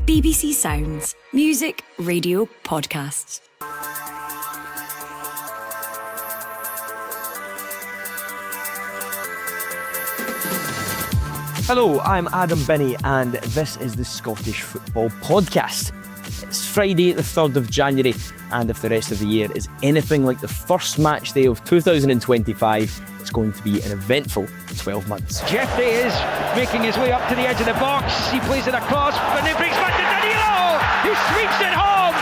BBC Sounds. Music, radio, podcasts. Hello, I'm Adam Binnie and this is the Scottish Football Podcast. It's Friday the 3rd of January, and if the rest of the year is anything like the first match day of 2025, it's going to be an eventful 12 months. Jeffrey is making his way up to the edge of the box. He plays it across, and it brings back to Danilo! He sweeps it home!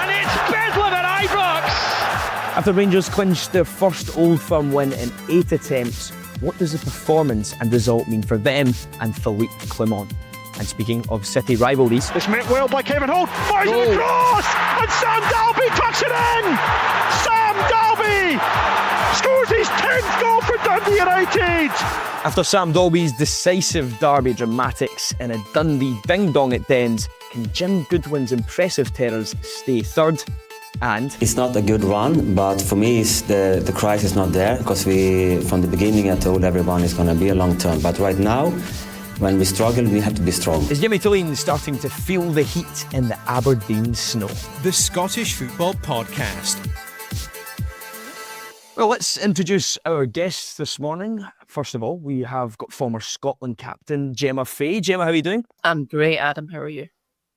And it's Bedlam at Ibrox! After Rangers clinched their first Old Firm win in 8 attempts, what does the performance and result mean for them and Philippe Clement? And speaking of city rivalries, It's met well by Kevin Holt, fires it across, and Sam Dalby tucks it in! Sam Dalby scores his 10th goal for Dundee United! after Sam Dalby's decisive derby dramatics in a Dundee ding-dong at Dens, can Jim Goodwin's impressive Terrors stay third? And it's not a good run, but for me it's the crisis is not there, because we from the beginning I told everyone it's going to be a long term, but right now when we struggle we have to be strong. is Jimmy Tulane starting to feel the heat in the Aberdeen snow? The Scottish Football Podcast. Well, let's introduce our guests this morning. First of all, we have got former Scotland captain Gemma Fay. Gemma, how are you doing? I'm great, Adam. How are you?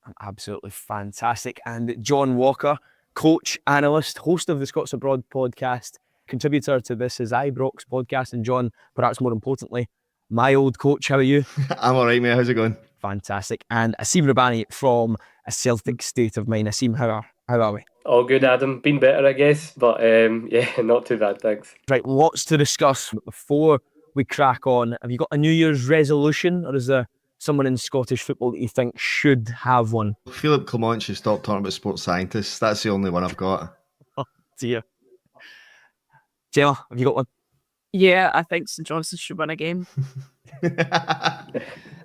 I'm absolutely fantastic. And John Walker, coach, analyst, host of the Scots Abroad podcast, contributor to This Is Ibrox podcast. And John, perhaps more importantly, my old coach. How are you? I'm all right, mate. How's it going? Fantastic. And Asim Rabbani from A Celtic State of Mind. Asim, how are we? All good, Adam. Been better, I guess, but yeah, not too bad, thanks. Right, lots to discuss. But before we crack on, have you got a New Year's resolution, or is there someone in Scottish football that you think should have one? Philippe Clement should stop talking about sports scientists. That's the only one I've got. Oh dear. Gemma, have you got one? Yeah, I think St Johnstone should win a game.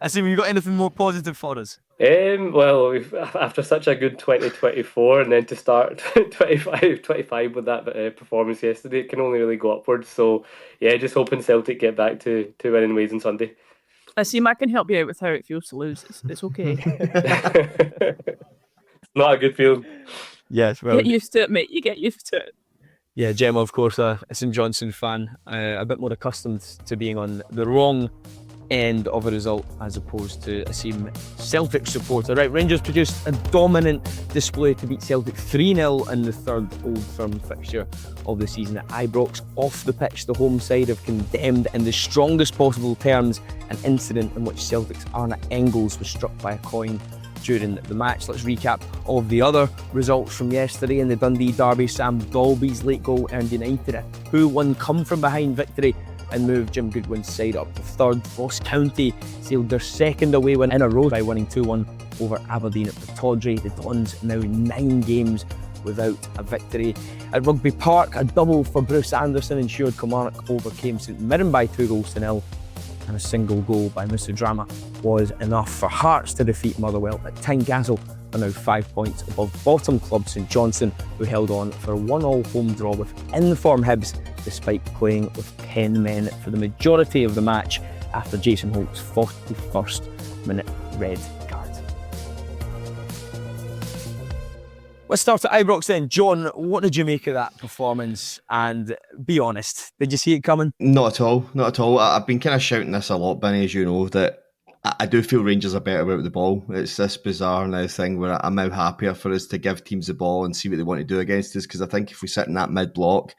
Asim, you got anything more positive for us? Well, after such a good 2024 and then to start 25 with that performance yesterday, it can only really go upwards. So, yeah, just hoping Celtic get back to winning ways on Sunday. Asim, I can help you out with how it feels to lose. It's okay. Not a good feeling. Yes, well, Get used to it, mate. You get used to it. yeah, Gemma, of course, a St Johnstone fan, a bit more accustomed to being on the wrong end of a result as opposed to Asim, Celtic supporter. Right, Rangers produced a dominant display to beat Celtic 3-0 in the third Old Firm fixture of the season at Ibrox. Off the pitch, the home side have condemned in the strongest possible terms an incident in which Celtic's Arne Engels was struck by a coin during the match. Let's recap all of the other results from yesterday. In the Dundee derby, Sam Dalby's late goal earned United a 2-1 come-from-behind victory and moved Jim Goodwin's side up to third. Ross County sealed their second away win in a row by winning 2-1 over Aberdeen at the Tawdry. The Dons now 9 games without a victory. At Rugby Park, a double for Bruce Anderson ensured Kilmarnock overcame St Mirren by 2-0, and a single goal by Mr Drama was enough for Hearts to defeat Motherwell at Tynecastle, are now 5 points above bottom club St Johnstone, who held on for a 1-1 home draw with in-form Hibs despite playing with 10 men for the majority of the match after Jason Holt's 41st minute red card. Let's start at Ibrox then. John, what did you make of that performance? And be honest, did you see it coming? Not at all. Not at all. I've been kind of shouting this a lot, Binnie, as you know, that I do feel Rangers are better without the ball. It's this bizarre now thing where I'm now happier for us to give teams the ball and see what they want to do against us, because I think if we sit in that mid-block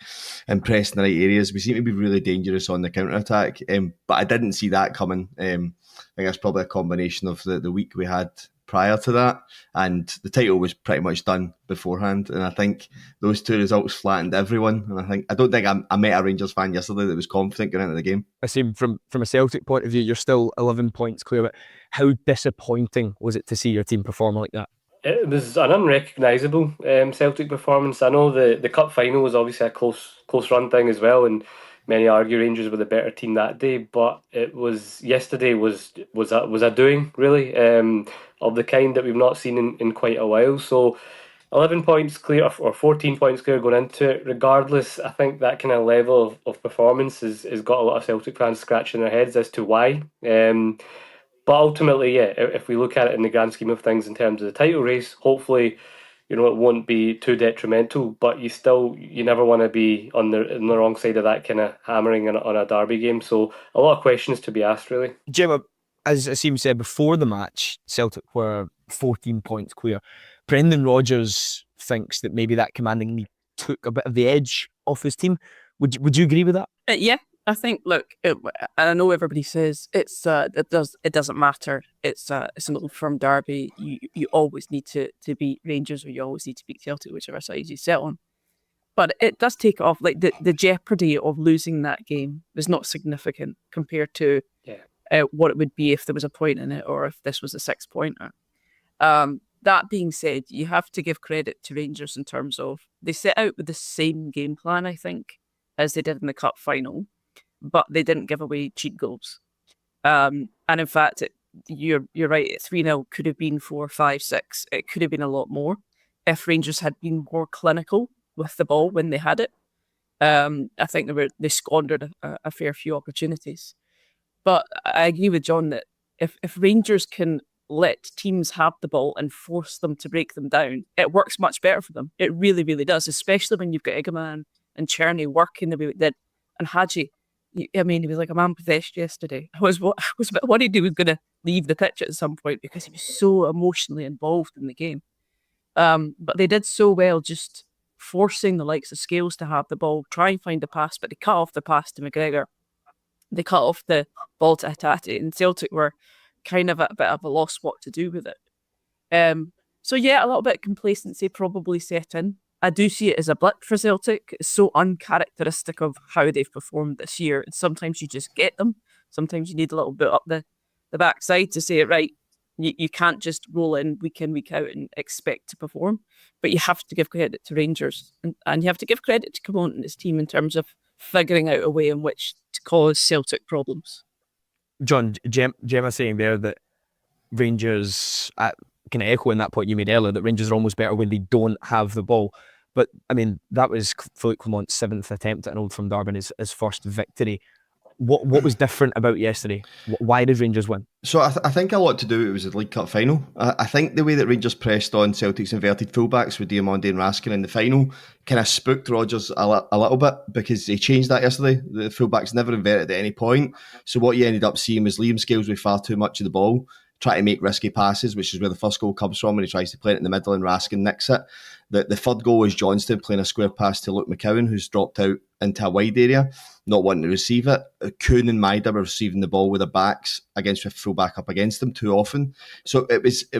and press in the right areas, we seem to be really dangerous on the counter-attack. But I didn't see that coming. I think that's probably a combination of the week we had prior to that, and the title was pretty much done beforehand, and I think those two results flattened everyone. And I don't think I met a Rangers fan yesterday that was confident going into the game. I see from a Celtic point of view, you're still 11 points clear, but how disappointing was it to see your team perform like that? It was an unrecognisable Celtic performance. I know the cup final was obviously a close run thing as well, and many argue Rangers were the better team that day, but yesterday was a doing really of the kind that we've not seen in quite a while. So 11 points clear or 14 points clear going into it. Regardless, I think that kind of level of performance has got a lot of Celtic fans scratching their heads as to why. But ultimately, yeah, if we look at it in the grand scheme of things in terms of the title race, hopefully, it won't be too detrimental. But you never want to be on the wrong side of that kind of hammering on a derby game. So a lot of questions to be asked, really. Gemma, as Asim said before the match, Celtic were 14 points clear. Brendan Rodgers thinks that maybe that commanding lead took a bit of the edge off his team. Would you agree with that? Yeah, I think. Look, and I know everybody says it doesn't matter. It's an Old Firm derby. You always need to beat Rangers, or you always need to beat Celtic, whichever side you sit on. But it does take off. Like the jeopardy of losing that game is not significant compared to what it would be if there was a point in it, or if this was a 6-pointer. That being said, you have to give credit to Rangers in terms of they set out with the same game plan, I think, as they did in the cup final, but they didn't give away cheat goals. And in fact, you're right. 3-0 could have been 4, 5, 6. It could have been a lot more if Rangers had been more clinical with the ball when they had it. I think they squandered a fair few opportunities. But I agree with John that if Rangers can let teams have the ball and force them to break them down, it works much better for them. It really, really does, especially when you've got Egeman and Czerny working the way it did. And Hadji, he was like a man possessed yesterday. I was a bit worried he was going to leave the pitch at some point because he was so emotionally involved in the game. But they did so well just forcing the likes of Scales to have the ball, try and find a pass, but they cut off the pass to McGregor. They cut off the ball to Hatate, and Celtic were kind of at a bit of a loss what to do with it. So yeah, a little bit of complacency probably set in. I do see it as a blip for Celtic. It's so uncharacteristic of how they've performed this year. And sometimes you just get them. Sometimes you need a little bit up the backside to say it right. You can't just roll in, week out and expect to perform. But you have to give credit to Rangers. And you have to give credit to Clement and his team in terms of figuring out a way in which to cause Celtic problems. John, Gemma saying there that Rangers, kind of echoing that point you made earlier, that Rangers are almost better when they don't have the ball. But, that was Philippe Clement's 7th attempt at an Old Firm derby and his first victory. What was different about yesterday? Why did Rangers win? So I think a lot to do with it was the League Cup final. I think the way that Rangers pressed on Celtic's inverted fullbacks with Diamande and Raskin in the final kind of spooked Rodgers a little bit, because he changed that yesterday. The fullbacks never inverted at any point. So what you ended up seeing was Liam Scales with far too much of the ball, try to make risky passes, which is where the first goal comes from when he tries to play it in the middle and Raskin nicks it. The third goal was Johnston playing a square pass to Luke McCowan, who's dropped out into a wide area, not wanting to receive it. Kuhn and Maida were receiving the ball with their backs against with full back up against them too often. So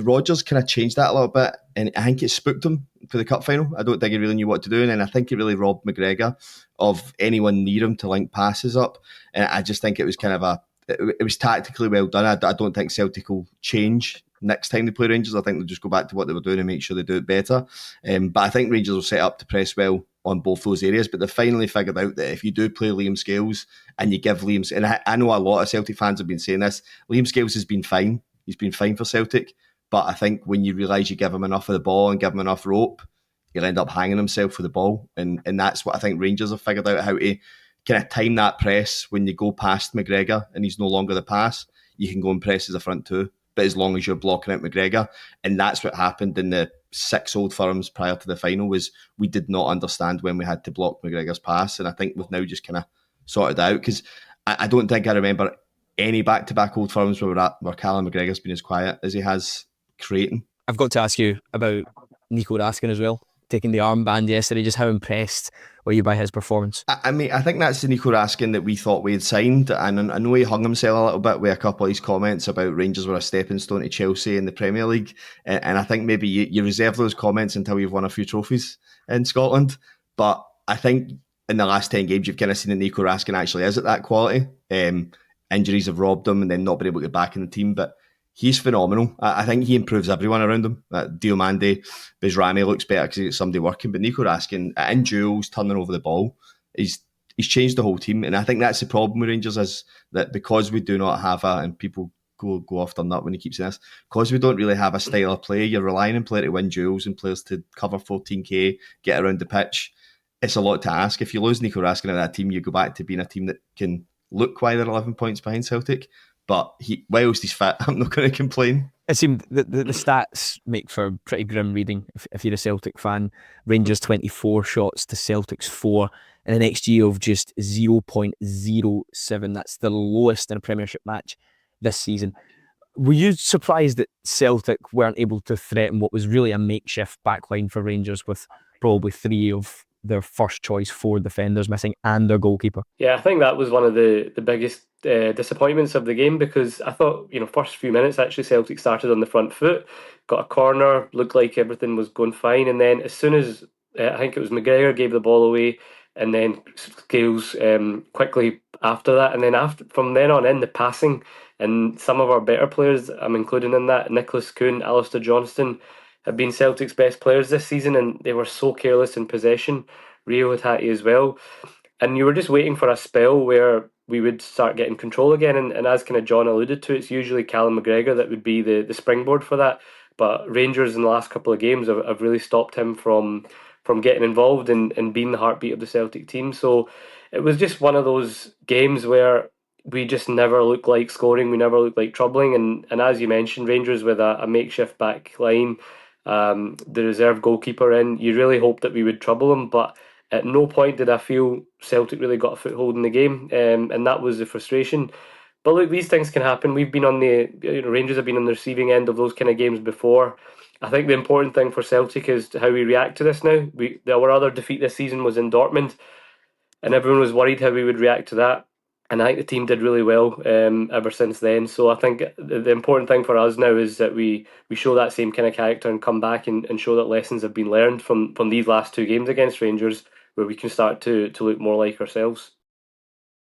Rodgers kind of changed that a little bit, and I think it spooked him for the cup final. I don't think he really knew what to do, and then I think it really robbed McGregor of anyone near him to link passes up. And I just think it was kind of it was tactically well done. I don't think Celtic will change next time they play Rangers. I think they'll just go back to what they were doing and make sure they do it better. But I think Rangers will set up to press well on both those areas. But they finally figured out that if you do play Liam Scales and you give Liam... And I know a lot of Celtic fans have been saying this. Liam Scales has been fine. He's been fine for Celtic. But I think when you realise you give him enough of the ball and give him enough rope, he'll end up hanging himself for the ball. And that's what I think Rangers have figured out, how to kind of time that press. When you go past McGregor and he's no longer the pass, you can go and press as a front two, but as long as you're blocking out McGregor. And that's what happened in the 6 Old Firms prior to the final, was we did not understand when we had to block McGregor's pass. And I think we've now just kind of sorted out, because I don't think I remember any back-to-back Old Firms where Callum McGregor's been as quiet as he has creating. I've got to ask you about Nico Raskin as well, taking the armband yesterday. Just how impressed were you by his performance? I think that's the Nico Raskin that we thought we had signed, and I know he hung himself a little bit with a couple of his comments about Rangers were a stepping stone to Chelsea in the Premier League, and I think maybe you reserve those comments until you've won a few trophies in Scotland. But I think in the last 10 games you've kind of seen that Nico Raskin actually is at that quality. Injuries have robbed him and then not been able to get back in the team, but he's phenomenal. I think he improves everyone around him. Diomande, Bezrami looks better because he's got somebody working, but Nico Raskin, in duels, turning over the ball, he's changed the whole team. And I think that's the problem with Rangers, is that because we do not have and people go off their nut when he keeps saying this, because we don't really have a style of play, you're relying on players to win duels and players to cover 14k, get around the pitch. It's a lot to ask. If you lose Nico Raskin in that team, you go back to being a team that can look why they're 11 points behind Celtic, But whilst he's fit, I'm not going to complain. It seemed the stats make for pretty grim reading if you're a Celtic fan. Rangers 24 shots to Celtic's 4, and an XG of just 0.07. That's the lowest in a Premiership match this season. Were you surprised that Celtic weren't able to threaten what was really a makeshift backline for Rangers, with probably 3 of their first choice 4 defenders missing and their goalkeeper? Yeah, I think that was one of the biggest disappointments of the game, because I thought, first few minutes actually Celtic started on the front foot, got a corner, looked like everything was going fine, and then as soon as I think it was McGregor gave the ball away, and then Scales quickly after that, and then from then on in, the passing and some of our better players, I'm including in that, Nicholas Kuhn, Alistair Johnston, have been Celtic's best players this season, and they were so careless in possession. Rio Hatate as well. And you were just waiting for a spell where we would start getting control again. And as kind of John alluded to, it's usually Callum McGregor that would be the springboard for that. But Rangers in the last couple of games have really stopped him from getting involved and being the heartbeat of the Celtic team. So it was just one of those games where we just never looked like scoring. We never looked like troubling. And as you mentioned, Rangers with a makeshift back line, the reserve goalkeeper in, you really hoped that we would trouble them. But at no point did I feel Celtic really got a foothold in the game, and that was the frustration. But look, these things can happen. We've been on Rangers have been on the receiving end of those kind of games before. I think the important thing for Celtic is how we react to this now. Our other defeat this season was in Dortmund, and everyone was worried how we would react to that. And I think the team did really well ever since then. So I think the important thing for us now is that we show that same kind of character and come back and show that lessons have been learned from these last 2 games against Rangers, where we can start to look more like ourselves.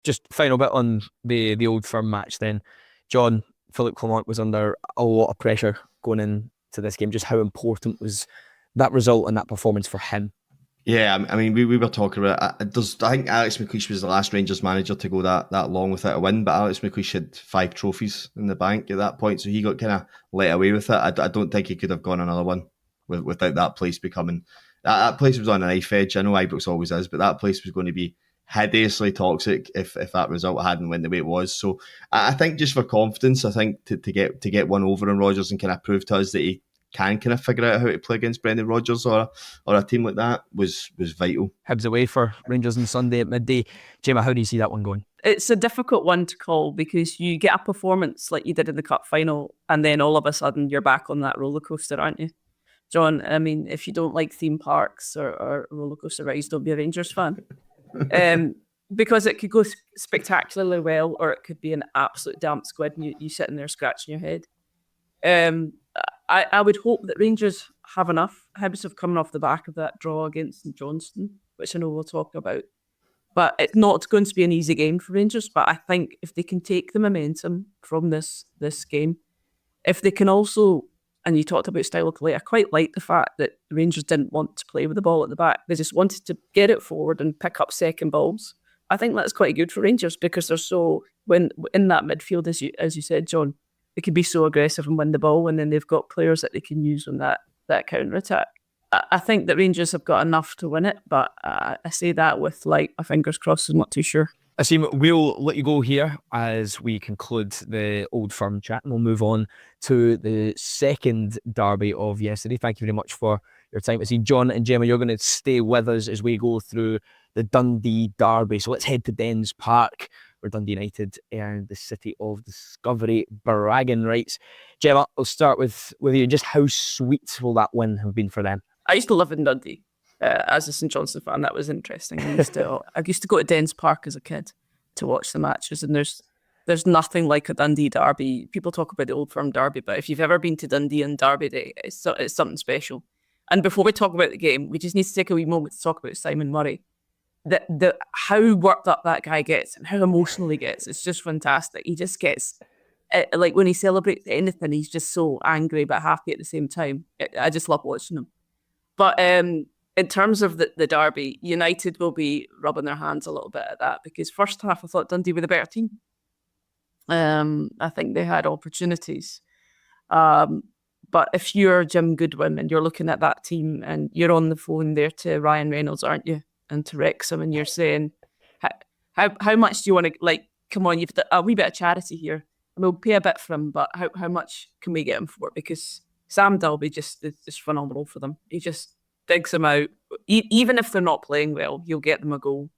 Just final bit on the Old Firm match then. John, Philippe Clement was under a lot of pressure going into this game. Just how important was that result and that performance for him? Yeah, I mean, we were talking about it. I think Alex McLeish was the last Rangers manager to go that long without a win, but Alex McLeish had 5 trophies in the bank at that point, so he got kind of let away with it. I don't think he could have gone another one without that place becoming... That place was on a knife edge. I know Ibrox always is, but that place was going to be hideously toxic if that result hadn't went the way it was. So I think just for confidence, I think to get one over on Rodgers and kind of prove to us that he can kind of figure out how to play against Brendan Rodgers or a team like that was vital. Hibs away for Rangers on Sunday at midday. Gemma, how do you see that one going? It's a difficult one to call, because you get a performance like you did in the cup final, and then all of a sudden you're back on that roller coaster, aren't you? John, I mean, if you don't like theme parks or roller coaster rides, don't be a Rangers fan. Because it could go spectacularly well, or it could be an absolute damp squid and you sitting there scratching your head. I would hope that Rangers have enough. Hibs have come off the back of that draw against St Johnstone, which I know we'll talk about. But it's not going to be an easy game for Rangers. But I think if they can take the momentum from this game, if they can also, and you talked about style of play, I quite like the fact that the Rangers didn't want to play with the ball at the back. They just wanted to get it forward and pick up second balls. I think that's quite good for Rangers, because they're so, when in that midfield, as you said, John, they can be so aggressive and win the ball, and then they've got players that they can use on that counter-attack. I think that Rangers have got enough to win it, but I say that with my fingers crossed. I'm not too sure. Asim, we'll let you go here as we conclude the Old Firm chat, and we'll move on to the second derby of yesterday. Thank you very much for your time. I see John and Gemma, you're going to stay with us as we go through the Dundee derby. So let's head to Dens Park, where Dundee United earned the City of Discovery bragging rights. Gemma, I'll start with you. Just how sweet will that win have been for them? I used to live in Dundee. As a St Johnstone fan, that was interesting. I used to go to Dens Park as a kid to watch the matches, and there's nothing like a Dundee derby. People talk about the Old Firm derby, but if you've ever been to Dundee on Derby Day, it's something special. And before we talk about the game, we just need to take a wee moment to talk about Simon Murray. How worked up that guy gets and how emotional he gets, it's just fantastic. He just gets, like when he celebrates anything, he's just so angry but happy at the same time. I just love watching him. But in terms of the derby, United will be rubbing their hands a little bit at that, because first half I thought Dundee were the better team. I think they had opportunities. But if you're Jim Goodwin and you're looking at that team and you're on the phone there to Ryan Reynolds, aren't you? And to Wrexham, and you're saying, how much do you want to, come on, you've done a wee bit of charity here. we'll pay a bit for him, but how much can we get him for? Because Sam Dalby is just phenomenal for them. He just digs them out. Even if they're not playing well, he'll get them a goal.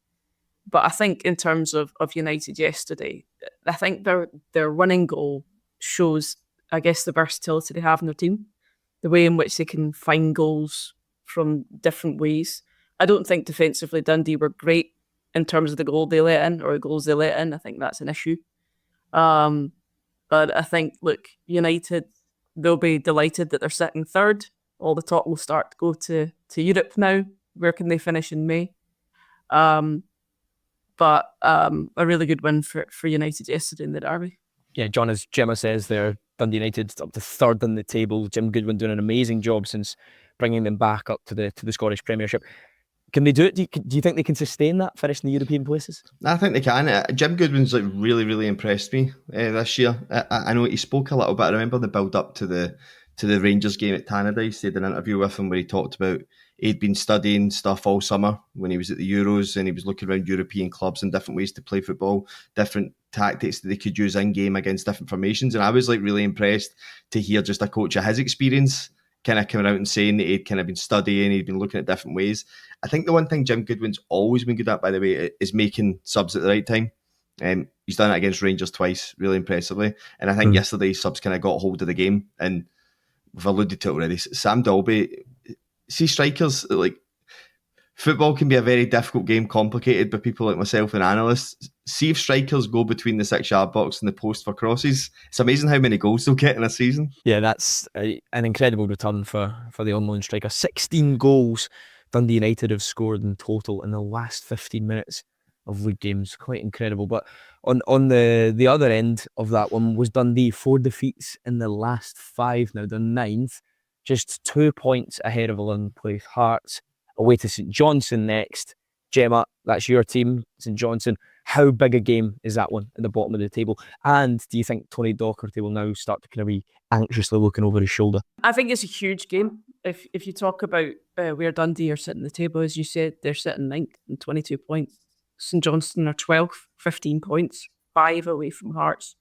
But I think in terms of United yesterday, I think their winning goal shows, I guess, the versatility they have in their team, the way in which they can find goals from different ways. I don't think defensively Dundee were great in terms of the goal they let in or goals they let in. I think that's an issue. But I think, look, United, they'll be delighted that they're sitting third. All the talk will start to go to Europe now. Where can they finish in May? But a really good win for United yesterday in the derby. Yeah, John, as Gemma says there, Dundee United up to third on the table. Jim Goodwin doing an amazing job since bringing them back up to the Scottish Premiership. Can they do it? Do you think they can sustain that, finish in the European places? I think they can. Jim Goodwin's really, really impressed me this year. I know he spoke a little bit. I remember the build up to the Rangers game at Tannadice. They did an interview with him where he talked about he'd been studying stuff all summer when he was at the Euros, and he was looking around European clubs and different ways to play football, different tactics that they could use in game against different formations. And I was like really impressed to hear just a coach of his experience kind of coming out and saying that he'd kind of been studying, he'd been looking at different ways. I think the one thing Jim Goodwin's always been good at, by the way, is making subs at the right time. He's done it against Rangers twice, really impressively. And I think yesterday subs kind of got hold of the game, and we've alluded to it already. Sam Dalby, see, strikers, like, football can be a very difficult game, complicated by people like myself and analysts. See if strikers go between the 6-yard box and the post for crosses. It's amazing how many goals they'll get in a season. Yeah, that's an incredible return for the on-loan striker. 16 goals Dundee United have scored in total in the last 15 minutes of league games. Quite incredible. But on the other end of that one was Dundee. 4 defeats in the last 5 now. They're 9th. Just 2 points ahead of 11th place Hearts. Away to St Johnstone next. Gemma, that's your team, St Johnstone. How big a game is that one at the bottom of the table? And do you think Tony Docherty will now start to kind of be anxiously looking over his shoulder? I think it's a huge game. If you talk about where Dundee are sitting the table, as you said, they're sitting 9th and 22 points. St Johnstone are 12th, 15 points, 5 away from Hearts.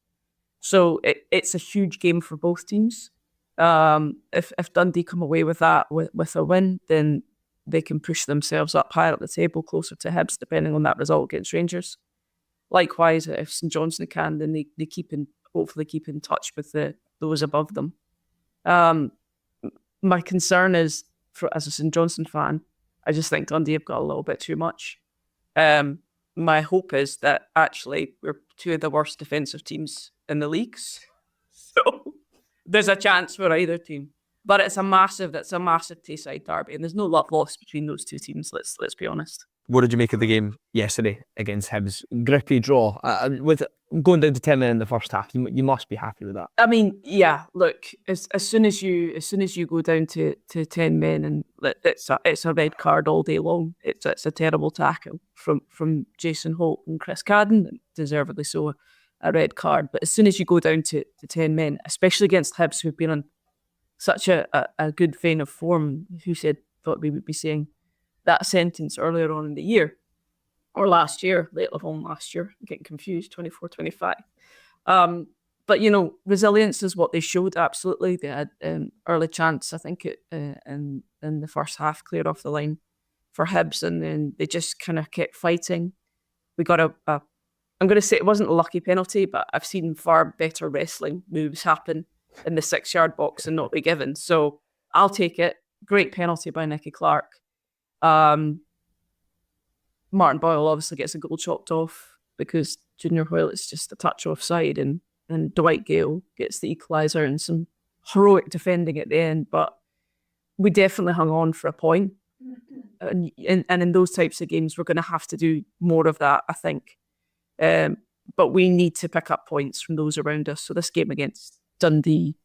So it's a huge game for both teams. If Dundee come away with that, with a win, then they can push themselves up higher up the table, closer to Hibs, depending on that result against Rangers. Likewise, if St Johnstone can, then they hopefully keep in touch with those above them. My concern is, as a St Johnstone fan, I just think Dundee have got a little bit too much. My hope is that actually we're 2 of the worst defensive teams in the leagues. So there's a chance for either team. But it's a massive Tayside derby, and there's no love lost between those 2 teams, let's be honest. What did you make of the game yesterday against Hibs? Grippy draw. With going down to 10 men in the first half, you must be happy with that. I mean, yeah, look, as soon as you go down to 10 men, and it's a red card all day long. It's a terrible tackle from Jason Holt and Chris Cadden, deservedly so, a red card. But as soon as you go down to 10 men, especially against Hibs, who've been on such a good vein of form, thought we would be saying that sentence earlier on in the year, or last year, late on last year, I'm getting confused, 24-25. But, resilience is what they showed, absolutely. They had an early chance, I think, in the first half, cleared off the line for Hibs, and then they just kind of kept fighting. We got I'm going to say it wasn't a lucky penalty, but I've seen far better wrestling moves happen in the 6-yard box and not be given. So I'll take it. Great penalty by Nicky Clark. Martin Boyle obviously gets a goal chopped off because Junior Hoylett's just a touch offside, and Dwight Gale gets the equaliser and some heroic defending at the end. But we definitely hung on for a point. And in those types of games, we're going to have to do more of that, I think. But we need to pick up points from those around us. So this game against Dundee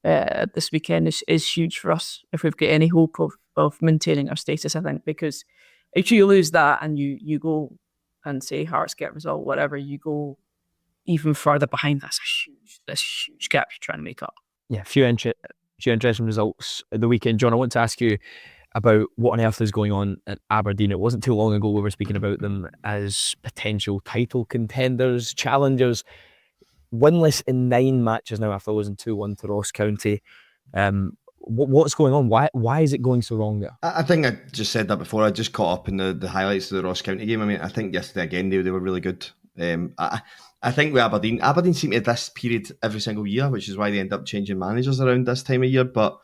this weekend is huge for us if we've got any hope of maintaining our status, I think, because if you lose that and you go and say Hearts get a result, whatever, you go even further behind. That's a huge gap you're trying to make up. Yeah, few interesting results at the weekend. John, I want to ask you about what on earth is going on at Aberdeen. It wasn't too long ago we were speaking about them as potential title contenders, challengers. winless in 9 matches now after losing 2-1 to Ross County. What's going on? Why is it going so wrong there? I think I just said that before. I just caught up in the highlights of the Ross County game. I mean, I think yesterday again they were really good. I think with Aberdeen seem to have this period every single year, which is why they end up changing managers around this time of year. But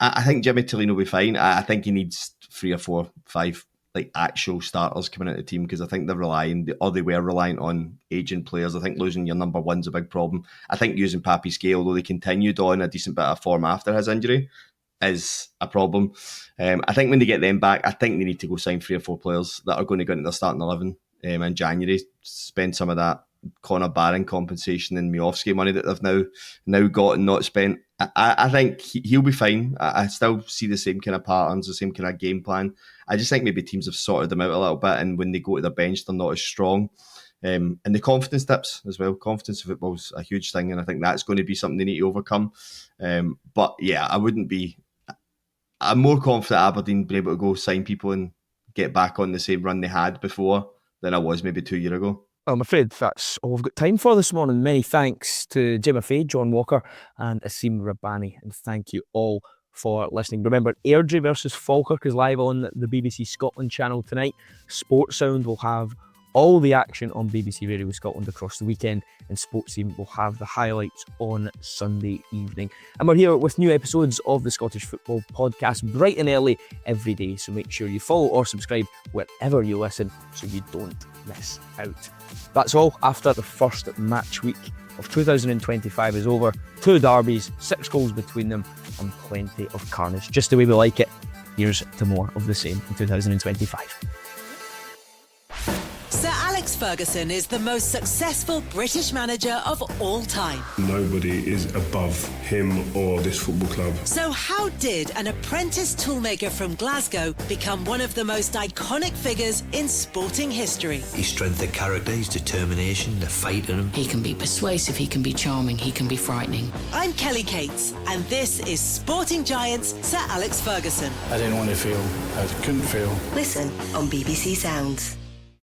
I think Jimmy Tillino will be fine. I think he needs 3 or 4, 5 like actual starters coming into the team, because I think they were reliant on aging players. I think losing your number one's a big problem. I think using Papi Scale, although they continued on a decent bit of form after his injury, is a problem. I think when they get them back, I think they need to go sign 3 or 4 players that are going to go into their starting 11 in January, spend some of that Connor Barron compensation and Miofsky money that they've now got and not spent. I think he'll be fine. I still see the same kind of patterns, the same kind of game plan. I just think maybe teams have sorted them out a little bit, and when they go to their bench, they're not as strong. And the confidence dips as well. Confidence in football is a huge thing, and I think that's going to be something they need to overcome. But yeah, I'm more confident Aberdeen being able to go sign people and get back on the same run they had before than I was maybe 2 years ago. Well, I'm afraid that's all we've got time for this morning. Many thanks to Gemma, John Walker and Asim Rabbani, and thank you all for listening. Remember, Airdrie versus Falkirk is live on the BBC Scotland channel tonight. Sports Sound will have all the action on BBC Radio Scotland across the weekend, and Sports Team will have the highlights on Sunday evening. And we're here with new episodes of the Scottish Football Podcast bright and early every day, so make sure you follow or subscribe wherever you listen so you don't miss out. That's all after the first match week of 2025 is over. 2 derbies, 6 goals between them, and plenty of carnage. Just the way we like it. Here's to more of the same in 2025. Sir Alex Ferguson is the most successful British manager of all time. Nobody is above him or this football club. So how did an apprentice toolmaker from Glasgow become one of the most iconic figures in sporting history? His strength of character, his determination, the fight in him. He can be persuasive, he can be charming, he can be frightening. I'm Kelly Cates, and this is Sporting Giants Sir Alex Ferguson. I didn't want to feel, I couldn't feel. Listen on BBC Sounds.